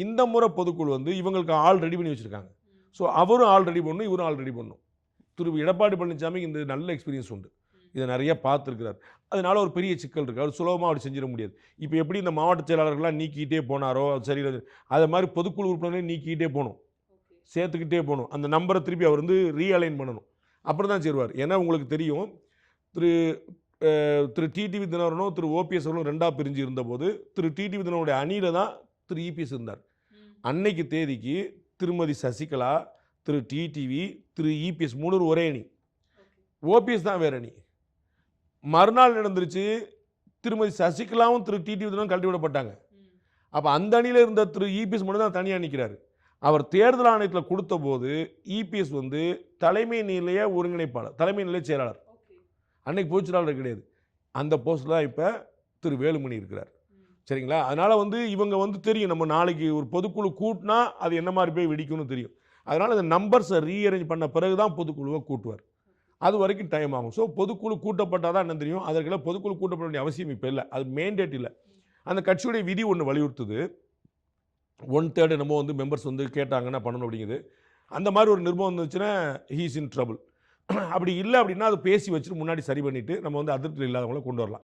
இந்த முறை பொதுக்குழு வந்து இவங்களுக்கு ஆள் ரெடி பண்ணி வச்சுருக்காங்க. ஸோ அவரும் ஆள் ரெடி பண்ணணும், இவரும் ஆள் ரெடி பண்ணணும். திரு எடப்பாடி பழனிசாமிக்கு இந்த நல்ல எக்ஸ்பீரியன்ஸ் உண்டு. இதை நிறைய பார்த்துருக்கிறார். அதனால ஒரு பெரிய சிக்கல் இருக்குது. அவர் சுலபமாக அவர் செஞ்சிட முடியாது. இப்போ எப்படி இந்த மாவட்ட செயலாளர்கள்லாம் நீக்கிட்டே போனாரோ சரி, அதை மாதிரி பொதுக்குழு உறுப்பினரையும் நீக்கிட்டே போகணும், சேர்த்துக்கிட்டே போகணும். அந்த நம்பரை திருப்பி அவர் வந்து ரீஅலைன் பண்ணணும். அப்புறம் தான் சேருவார். ஏன்னா உங்களுக்கு தெரியும், திரு திரு டிடிவி தினகரனும் திரு ஓபிஎஸ் அவர்களும் ரெண்டாக பிரிஞ்சு இருந்தபோது திரு டிடிவி தினகரனுடைய அணியில் தான் திரு இபிஎஸ் இருந்தார். அன்னைக்கு தேதிக்கு திருமதி சசிகலா, திரு டிடிவி, திரு இபிஎஸ் 3 ஒரே அணி, ஓபிஎஸ் தான் வேறு அணி. மறுநாள் நடந்துருச்சு, திருமதி சசிகலாவும் திரு டிடிவி தினகரனும் கழட்டி விடப்பட்டாங்க. அப்போ அந்த அணியில் இருந்த திரு இபிஎஸ் மட்டும் தான் தனியாக நிற்கிறார். அவர் தேர்தல் ஆணையத்தில் கொடுத்த போது இபிஎஸ் வந்து தலைமை நிலைய ஒருங்கிணைப்பாளர், தலைமை நிலைய செயலாளர், அன்னைக்கு பொதுச்செயலாளர் கிடையாது. அந்த போஸ்ட் தான் இப்போ திரு வேலுமணி இருக்கிறார். சரிங்களா? அதனால் வந்து இவங்க வந்து தெரியும், நம்ம நாளைக்கு ஒரு பொதுக்குழு கூட்டினா அது என்ன மாதிரி போய் வெடிக்கும்னு தெரியும். அதனால் இந்த நம்பர்ஸை ரீஅரேஞ்ச் பண்ண பிறகு தான் பொதுக்குழுவை கூட்டுவார். அது வரைக்கும் டைம் ஆகும். ஸோ பொதுக்குழு கூட்டப்பட்டால் தான் என்ன தெரியும். அதற்கெல்லாம் பொதுக்குழு கூட்டப்பட வேண்டிய அவசியம் இப்போ இல்லை. அது மேண்டேட் இல்லை. அந்த கட்சியுடைய விதி ஒன்று வலியுறுத்துது, 1/3 நம்ம வந்து மெம்பர்ஸ் வந்து கேட்டாங்கன்னா பண்ணணும் அப்படிங்குது. அந்த மாதிரி ஒரு நிர்பந்தம் வந்துச்சுன்னா ஹீஸ் இன் ட்ரபிள். அப்படி இல்லை அப்படின்னா அது பேசி வச்சுட்டு முன்னாடி சரி பண்ணிவிட்டு நம்ம வந்து அதிருப்தி இல்லாதவங்கள கொண்டு வரலாம்.